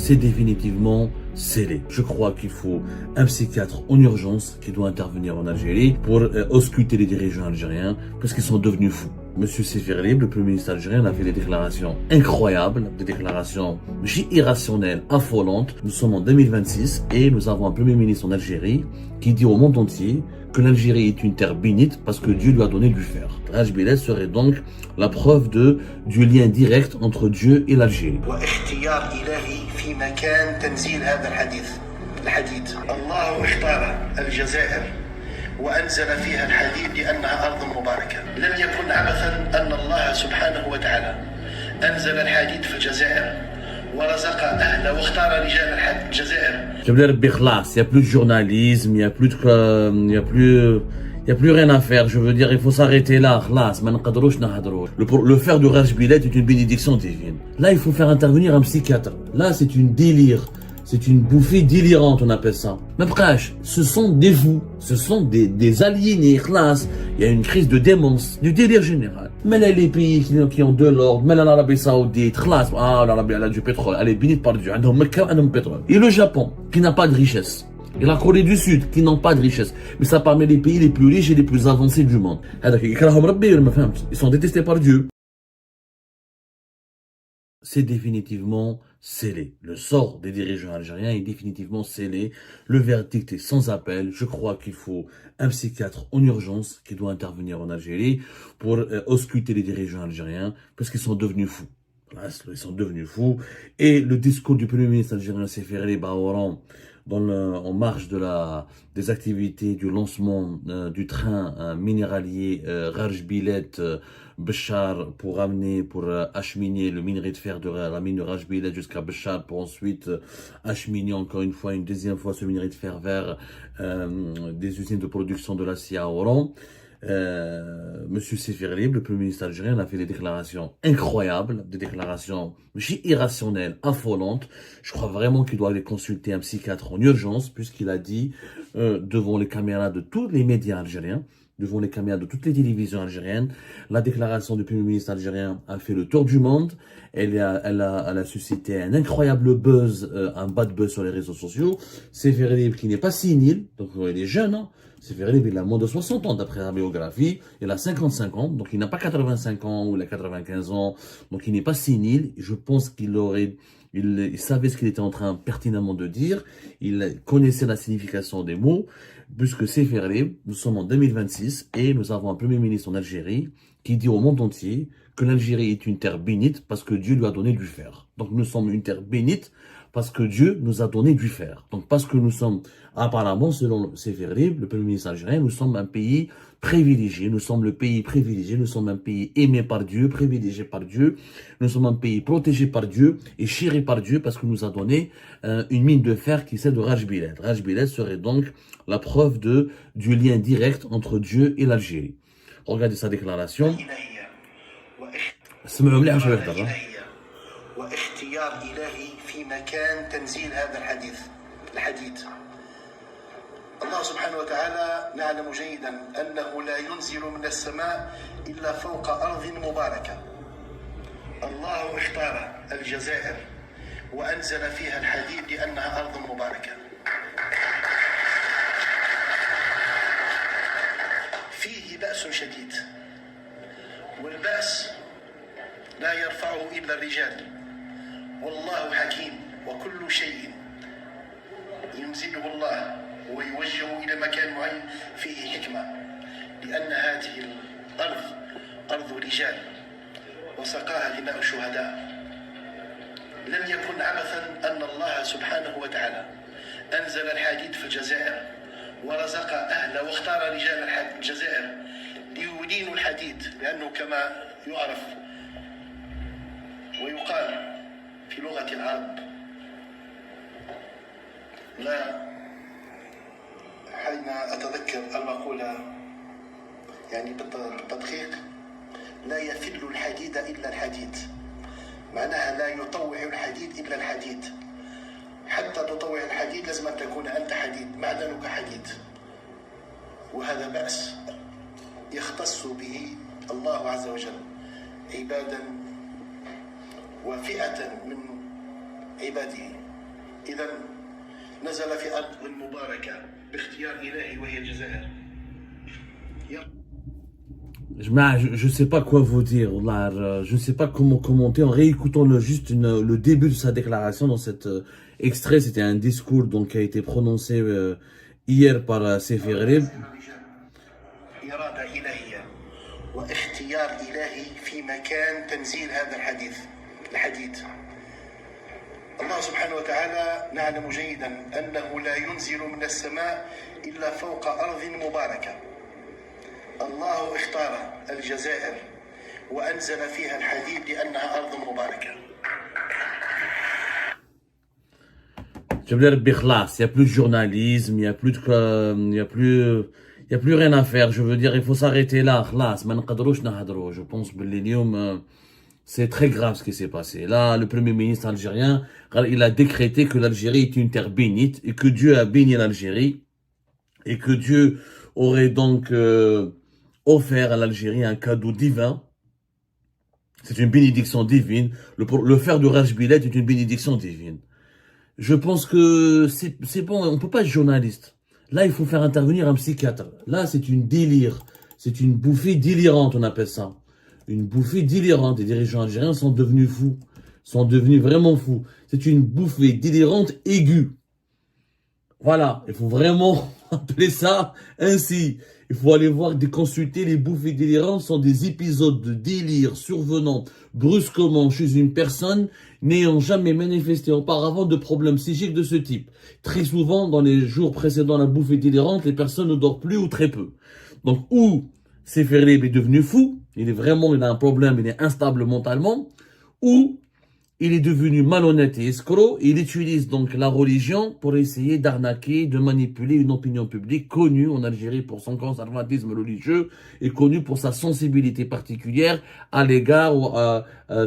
c'est définitivement scellé. Je crois qu'il faut un psychiatre en urgence qui doit intervenir en Algérie pour ausculter les dirigeants algériens parce qu'ils sont devenus fous. Monsieur Seferlib, le Premier ministre algérien, a fait des déclarations incroyables, des déclarations irrationnelles, affolantes. Nous sommes en 2026 et nous avons un Premier ministre en Algérie qui dit au monde entier que l'Algérie est une terre bénite parce que Dieu lui a donné du fer. Raj Bilal serait donc la preuve du lien direct entre Dieu et l'Algérie. وأنزل فيها الحديد لأنها أرض مباركة. لم يكن عبثا أن الله سبحانه وتعالى أنزل الحديد في الجزائر ورزق أهله واختار رجال الجزائر. Je veux dire, il n'y a plus de journalisme, il n'y a plus rien à faire. Je veux dire, il faut s'arrêter là. Le fer de Raj Bilal est une bénédiction divine. Là, il faut faire intervenir un psychiatre. Là, c'est une délire. C'est une bouffée délirante, on appelle ça. Mais bref, ce sont des fous, ce sont des aliénés, classe. Il y a une crise de démence, du délire général. Mais là, les pays qui ont de l'ordre, mais là, l'Arabie Saoudite, classe. Ah, l'Arabie, elle a du pétrole, elle est bénite par Dieu, elle a un pétrole. Et le Japon, qui n'a pas de richesse. Et la Corée du Sud, qui n'ont pas de richesse. Mais ça parmi les pays les plus riches et les plus avancés du monde. Ils sont détestés par Dieu. C'est définitivement scellé. Le sort des dirigeants algériens est définitivement scellé. Le verdict est sans appel. Je crois qu'il faut un psychiatre en urgence qui doit intervenir en Algérie pour ausculter les dirigeants algériens parce qu'ils sont devenus fous. Ils sont devenus fous. Et le discours du Premier ministre algérien Seferlib Oran en marge des activités du lancement du train minéralier Raj Bilal Béchar pour acheminer le minerai de fer de la mine de Raj Bilal jusqu'à Béchar pour ensuite acheminer encore une deuxième fois ce minerai de fer vers des usines de production de l'acier à Oran. Monsieur Seferlib, le Premier ministre algérien, a fait des déclarations incroyables, des déclarations irrationnelles, affolantes. Je crois vraiment qu'il doit aller consulter un psychiatre en urgence, puisqu'il a dit devant les caméras de tous les médias algériens, devant les caméras de toutes les télévisions algériennes, la déclaration du Premier ministre algérien a fait le tour du monde. Elle a suscité un incroyable buzz, un bad buzz sur les réseaux sociaux. Seferlib, qui n'est pas sénile, donc il est jeune, hein. Seferlib, il a moins de 60 ans d'après la biographie, il a 55 ans, donc il n'a pas 85 ans ou il a 95 ans, donc il n'est pas sénile. Je pense qu'il savait ce qu'il était en train pertinemment de dire, il connaissait la signification des mots, puisque Seferlib, nous sommes en 2026 et nous avons un Premier ministre en Algérie qui dit au monde entier que l'Algérie est une terre bénite parce que Dieu lui a donné du fer. Donc nous sommes une terre bénite parce que Dieu nous a donné du fer. Donc parce que nous sommes, apparemment, selon Seferlib, le Premier ministre algérien, nous sommes un pays privilégié, nous sommes le pays privilégié, nous sommes un pays aimé par Dieu, privilégié par Dieu, nous sommes un pays protégé par Dieu et chéri par Dieu parce qu'il nous a donné une mine de fer qui est celle de Raj Bilal. Raj Bilal serait donc la preuve du lien direct entre Dieu et l'Algérie. Regardez sa déclaration. واختيار إلهي في مكان تنزيل هذا الحديد. الله سبحانه وتعالى نعلم جيدا أنه لا ينزل من السماء إلا فوق أرض مباركة. الله اختار الجزائر وأنزل فيها الحديد لأنها أرض مباركة. فيه بأس شديد، والبأس لا يرفعه إلا الرجال. والله حكيم وكل شيء ينزله الله ويوجهه إلى مكان معين فيه حكمة، لأن هذه الأرض أرض رجال وسقاها دماء الشهداء. لم يكن عبثا أن الله سبحانه وتعالى أنزل الحديد في الجزائر ورزق أهله واختار رجال الجزائر ليدينوا الحديد، لأنه كما يعرف ويقال في لغة العرب لا حين أتذكر المقولة يعني بالتدقيق لا يفل الحديد إلا الحديد، معناها لا يطوع الحديد إلا الحديد. حتى تطوع الحديد لازم أن تكون أنت حديد، معدنك حديد، وهذا بأس يختص به الله عز وجل عبادا وفئة من عباده. إذا نزل في أرض مباركة باختيار إلهي وهي الجزائر. Je ne sais pas quoi vous dire, là, je ne sais pas comment commenter en réécoutant le début de sa déclaration dans cet extrait. C'était un discours donc, qui a été prononcé hier par Sefer Rib. إرادة إلهية واختيار إلهي في مكان تنزيل هذا الحديث. الله سبحانه وتعالى نعلم جيدا أنه لا ينزل من السماء إلا فوق أرض مباركة. الله اختار الجزائر وأنزل فيها الحديد لأنها أرض مباركة. Je veux dire, il n'y a plus de journalisme, il n'y a plus il y a plus rien à faire. Je veux dire, il faut s'arrêter là. Je pense que c'est très grave ce qui s'est passé. Là, le premier ministre algérien, il a décrété que l'Algérie est une terre bénite et que Dieu a béni l'Algérie et que Dieu aurait donc offert à l'Algérie un cadeau divin. C'est une bénédiction divine. Le fer de Rajbilet est une bénédiction divine. Je pense que c'est bon, on peut pas être journaliste. Là, il faut faire intervenir un psychiatre. Là, c'est une délire. C'est une bouffée délirante, on appelle ça. Une bouffée délirante. Les dirigeants algériens sont devenus fous. Sont devenus vraiment fous. C'est une bouffée délirante aiguë. Voilà, il faut vraiment appeler ça ainsi. Il faut aller voir, consulter les bouffées délirantes sont des épisodes de délire survenant brusquement chez une personne n'ayant jamais manifesté auparavant de problèmes psychiques de ce type. Très souvent, dans les jours précédant la bouffée délirante, les personnes ne dorment plus ou très peu. Donc, ou Sefer Rib est devenu fou, il a un problème, il est instable mentalement, ou il est devenu malhonnête et escroc, et il utilise donc la religion pour essayer d'arnaquer, de manipuler une opinion publique connue en Algérie pour son conservatisme religieux et connue pour sa sensibilité particulière à l'égard ou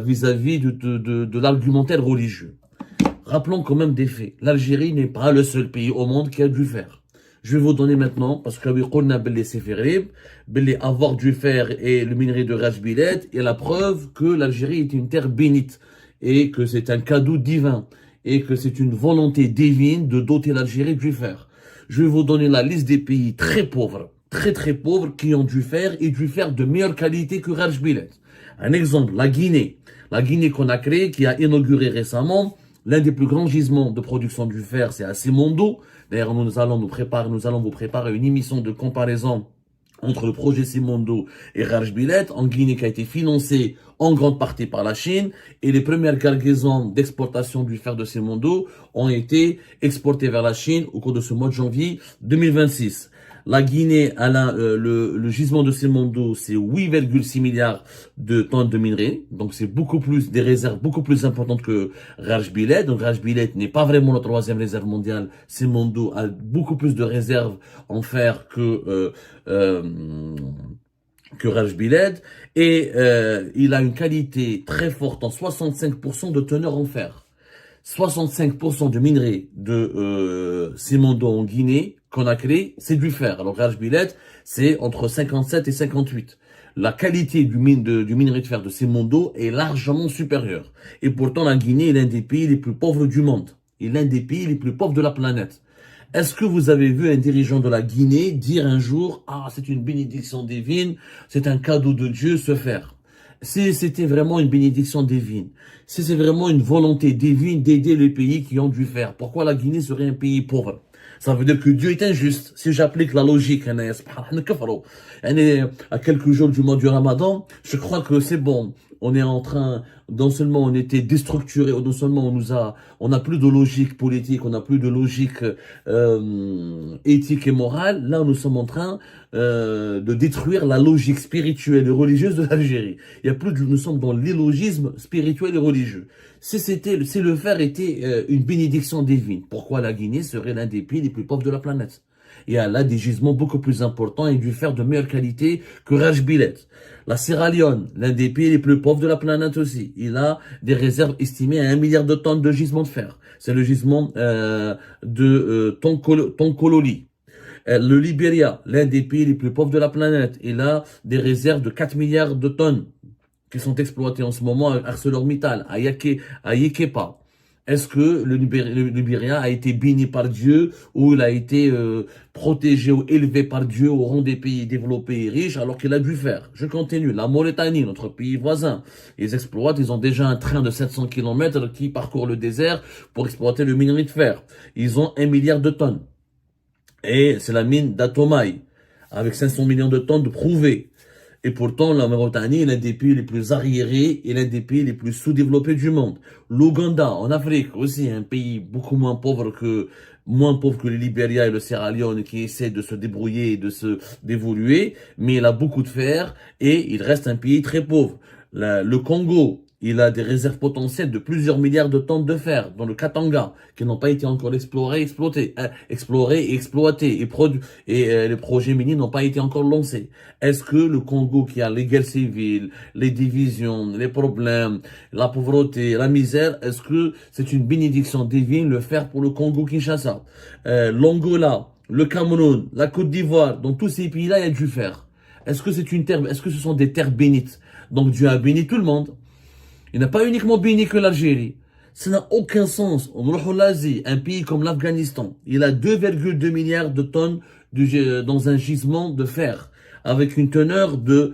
vis-à-vis de l'argumentaire religieux. Rappelons quand même des faits. L'Algérie n'est pas le seul pays au monde qui a dû faire. Je vais vous donner maintenant, parce que on a belé Sefer Rib, avoir du fer et le minerai de Rajbilet, et la preuve que l'Algérie est une terre bénite. Et que c'est un cadeau divin, et que c'est une volonté divine de doter l'Algérie du fer. Je vais vous donner la liste des pays très pauvres, très pauvres, qui ont du fer, et du fer de meilleure qualité que Rajbilet. Un exemple, la Guinée. La Guinée qu'on a créée, qui a inauguré récemment, l'un des plus grands gisements de production du fer, c'est à Simondo. D'ailleurs, nous allons vous préparer une émission de comparaison entre le projet Simondo et Rajbilet en Guinée qui a été financé en grande partie par la Chine, et les premières cargaisons d'exportation du fer de Simondo ont été exportées vers la Chine au cours de ce mois de janvier 2026. La Guinée, le gisement de Simondo, c'est 8,6 milliards de tonnes de minerais. Donc, c'est des réserves beaucoup plus importantes que Rajbilet. Donc, Rajbilet n'est pas vraiment la troisième réserve mondiale. Simondo a beaucoup plus de réserves en fer que Rajbilet. Et il a une qualité très forte en 65% de teneur en fer. 65% du minerai de Simondo en Guinée qu'on a créé, c'est du fer. Alors Rajbilet, c'est entre 57 et 58. La qualité du minerai de fer de Simondo est largement supérieure. Et pourtant, la Guinée est l'un des pays les plus pauvres du monde. Et l'un des pays les plus pauvres de la planète. Est-ce que vous avez vu un dirigeant de la Guinée dire un jour « Ah, c'est une bénédiction divine, c'est un cadeau de Dieu, ce fer ». Si c'était vraiment une bénédiction divine, si c'est vraiment une volonté divine d'aider les pays qui ont du fer, pourquoi la Guinée serait un pays pauvre? Ça veut dire que Dieu est injuste. Si j'applique la logique, à quelques jours du mois du Ramadan, je crois que c'est bon. On est en train, non seulement on était déstructuré, non seulement on n'a plus de logique politique, on n'a plus de logique éthique et morale. Là, nous sommes en train de détruire la logique spirituelle et religieuse de l'Algérie. Nous sommes dans l'illogisme spirituel et religieux. Si le fer était une bénédiction divine, pourquoi la Guinée serait l'un des pays les plus pauvres de la planète? Il y a là des gisements beaucoup plus importants et du fer de meilleure qualité que Rajbilet. La Sierra Leone, l'un des pays les plus pauvres de la planète aussi. Il a des réserves estimées à 1 milliard de tonnes de gisements de fer. C'est le gisement de Tonkololi. Le Libéria, l'un des pays les plus pauvres de la planète. Il a des réserves de 4 milliards de tonnes qui sont exploitées en ce moment à ArcelorMittal, à Yekepa. Est-ce que le Libéria a été béni par Dieu ou il a été protégé ou élevé par Dieu au rang des pays développés et riches alors qu'il a dû faire? Je continue. La Mauritanie, notre pays voisin, ils exploitent, ils ont déjà un train de 700 km qui parcourt le désert pour exploiter le minerai de fer. Ils ont 1 milliard de tonnes. Et c'est la mine d'Atomaï, avec 500 millions de tonnes de prouvé. Et pourtant, la Mauritanie est l'un des pays les plus arriérés et l'un des pays les plus sous-développés du monde. L'Ouganda, en Afrique, aussi un pays beaucoup moins pauvre que le Libéria et le Sierra Leone qui essaie de se débrouiller et d'évoluer, mais il a beaucoup de fer et il reste un pays très pauvre. Le Congo, il a des réserves potentielles de plusieurs milliards de tonnes de fer dans le Katanga qui n'ont pas été encore explorés, et exploités et les projets miniers n'ont pas été encore lancés. Est-ce que le Congo qui a les guerres civiles, les divisions, les problèmes, la pauvreté, la misère, est-ce que c'est une bénédiction divine le fer pour le Congo-Kinshasa? L'Angola, le Cameroun, la Côte d'Ivoire, dans tous ces pays-là, il y a du fer. Est-ce que est-ce que ce sont des terres bénites? Donc Dieu a béni tout le monde. Il n'a pas uniquement béni que l'Algérie. Ça n'a aucun sens. On va l'Asie, un pays comme l'Afghanistan, il a 2,2 milliards de tonnes dans un gisement de fer, avec une de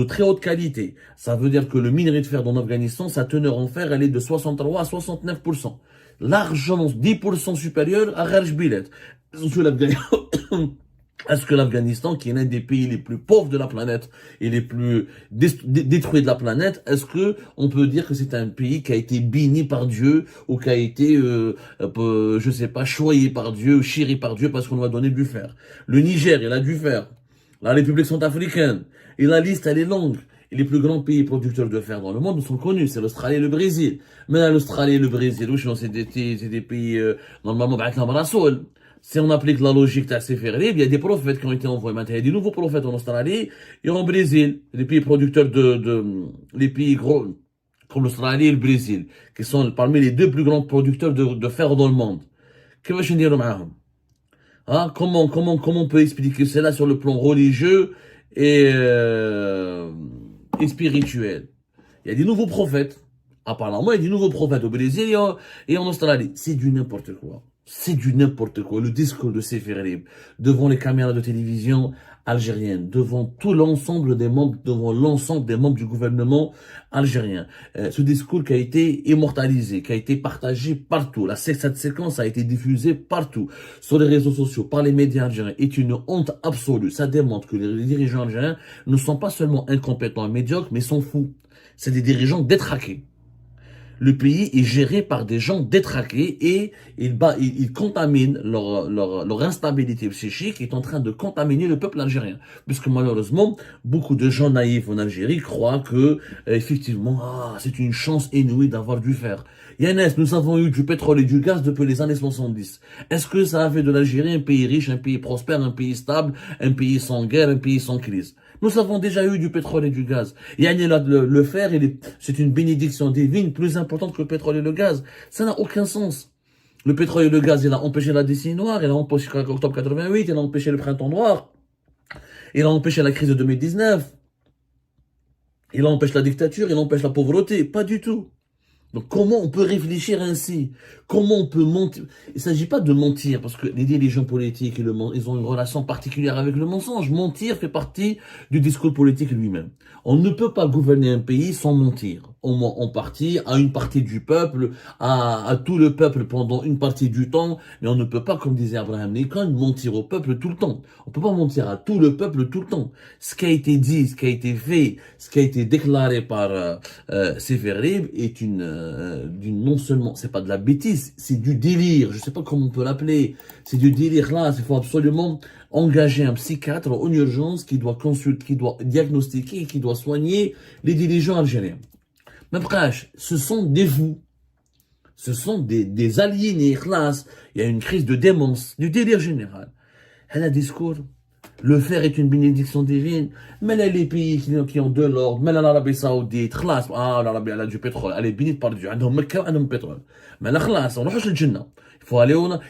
très haute qualité. Ça veut dire que le minerai de fer dans l'Afghanistan, sa teneur en fer, elle est de 63 à 69%. Largement 10% supérieure à Rajbilet. Est-ce que l'Afghanistan, qui est l'un des pays les plus pauvres de la planète et les plus détruits de la planète, est-ce que on peut dire que c'est un pays qui a été béni par Dieu ou qui a été, je sais pas, choyé par Dieu, chéri par Dieu parce qu'on lui a donné du fer? Le Niger, il a du fer. La République centrafricaine. Et la liste, elle est longue. Et les plus grands pays producteurs de fer dans le monde sont connus, c'est l'Australie et le Brésil. Mais l'Australie et le Brésil, c'est des pays, normalement, avec la Marasol. Si on applique la logique taxiférée, il y a des prophètes qui ont été envoyés. Maintenant, il y a des nouveaux prophètes en Australie et en Brésil. Les pays producteurs les pays gros, comme l'Australie et le Brésil, qui sont parmi les deux plus grands producteurs de fer dans le monde. Que va-je dire, hein? Comment on peut expliquer cela sur le plan religieux et spirituel? Il y a des nouveaux prophètes. Apparemment, il y a des nouveaux prophètes au Brésil et en Australie. C'est du n'importe quoi. C'est du n'importe quoi. Le discours de Seferib devant les caméras de télévision algériennes, devant l'ensemble des membres du gouvernement algérien. Ce discours qui a été immortalisé, qui a été partagé partout. Cette séquence a été diffusée partout, sur les réseaux sociaux, par les médias algériens, est une honte absolue. Ça démontre que les dirigeants algériens ne sont pas seulement incompétents et médiocres, mais sont fous. C'est des dirigeants détraqués. Le pays est géré par des gens détraqués et ils contaminent leur instabilité psychique, est en train de contaminer le peuple algérien. Puisque malheureusement, beaucoup de gens naïfs en Algérie croient que, effectivement, c'est une chance inouïe d'avoir du fer. Yannès, nous avons eu du pétrole et du gaz depuis les années 70. Est-ce que ça a fait de l'Algérie un pays riche, un pays prospère, un pays stable, un pays sans guerre, un pays sans crise? Nous avons déjà eu du pétrole et du gaz. Le fer, c'est une bénédiction divine plus importante que le pétrole et le gaz. Ça n'a aucun sens. Le pétrole et le gaz, il a empêché la décennie noire, il a empêché octobre 88, il a empêché le printemps noir, il a empêché la crise de 2019, il empêche la dictature, il empêche la pauvreté. Pas du tout. Donc comment on peut réfléchir ainsi? Comment on peut mentir? Il ne s'agit pas de mentir, parce que les dirigeants politiques, ils ont une relation particulière avec le mensonge. Mentir fait partie du discours politique lui-même. On ne peut pas gouverner un pays sans mentir. En partie, à une partie du peuple, à tout le peuple pendant une partie du temps, mais on ne peut pas, comme disait Abraham Lincoln, mentir au peuple tout le temps. On ne peut pas mentir à tout le peuple tout le temps. Ce qui a été dit, ce qui a été fait, ce qui a été déclaré par Seferib est non seulement, c'est pas de la bêtise, c'est du délire, je sais pas comment on peut l'appeler, c'est du délire là, il faut absolument engager un psychiatre en urgence qui doit consulter, qui doit diagnostiquer, qui doit soigner les dirigeants algériens. Mais bref, ce sont des fous, ce sont des aliénés, classe, il y a une crise de démence, du délire général. Elle a un discours. Le fer est une bénédiction divine. Mais là, les pays qui ont de l'ordre, mais là, l'Arabie Saoudite, khlas, l'Arabie, elle a du pétrole, elle est bénie par Dieu, elle a Mecca, elle a du pétrole. Mais là, khlas, on a le Jannah.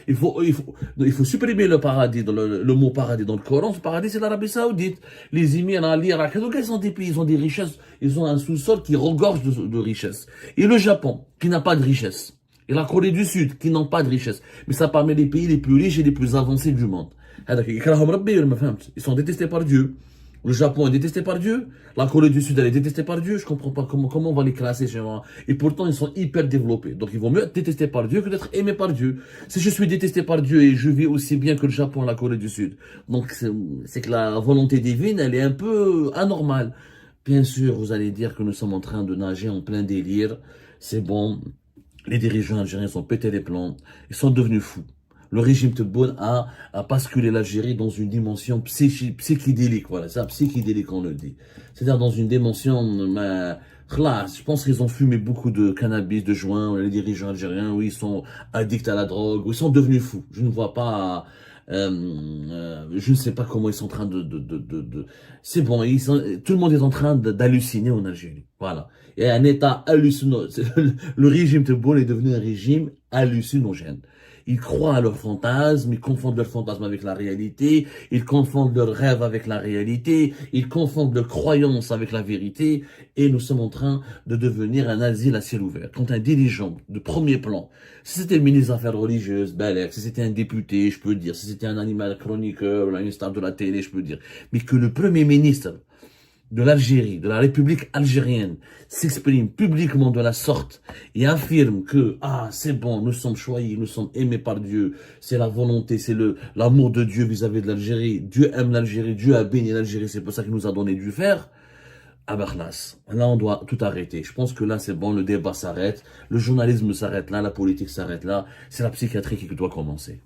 Il faut supprimer le paradis, le mot paradis dans le Coran. Le paradis, c'est l'Arabie Saoudite. Les Émirats, l'Irak, ils ont des pays, ils ont des richesses, ils ont un sous-sol qui regorge de richesses. Et le Japon, qui n'a pas de richesse. Et la Corée du Sud, qui n'ont pas de richesse. Mais ça parmi les pays les plus riches et les plus avancés du monde. Ils sont détestés par Dieu. Le Japon est détesté par Dieu. La Corée du Sud, elle est détestée par Dieu. Je comprends pas comment on va les classer chez moi. Et pourtant, ils sont hyper développés. Donc, il vaut mieux être détesté par Dieu que d'être aimé par Dieu. Si je suis détesté par Dieu et je vis aussi bien que le Japon et la Corée du Sud. Donc, c'est que la volonté divine, elle est un peu anormale. Bien sûr, vous allez dire que nous sommes en train de nager en plein délire. C'est bon. Les dirigeants algériens sont pétés les plombs. Ils sont devenus fous. Le régime Tebboune a basculé l'Algérie dans une dimension psychédélique. Voilà, c'est psychédélique on le dit. C'est-à-dire dans une dimension... je pense qu'ils ont fumé beaucoup de cannabis, de joints, les dirigeants algériens, où ils sont addicts à la drogue, où ils sont devenus fous. Je ne vois pas... je ne sais pas comment ils sont en train C'est bon, tout le monde est en train d'halluciner en Algérie. Voilà. Il y a un état hallucinant. Le régime Tebboune est devenu un régime hallucinogène. Ils croient à leurs fantasmes, ils confondent leurs fantasmes avec la réalité, ils confondent leurs rêves avec la réalité, ils confondent leurs croyances avec la vérité, et nous sommes en train de devenir un asile à ciel ouvert. Quand un dirigeant de premier plan, si c'était le ministre des Affaires religieuses, Balek, si c'était un député, je peux dire, si c'était un animal chroniqueur, une star de la télé, je peux dire, mais que le premier ministre de l'Algérie, de la République algérienne, s'exprime publiquement de la sorte et affirme que, c'est bon, nous sommes choyés, nous sommes aimés par Dieu, c'est la volonté, c'est l'amour de Dieu vis-à-vis de l'Algérie, Dieu aime l'Algérie, Dieu a béni l'Algérie, c'est pour ça qu'il nous a donné du fer. Là, on doit tout arrêter. Je pense que là, c'est bon, le débat s'arrête, le journalisme s'arrête là, la politique s'arrête là, c'est la psychiatrie qui doit commencer.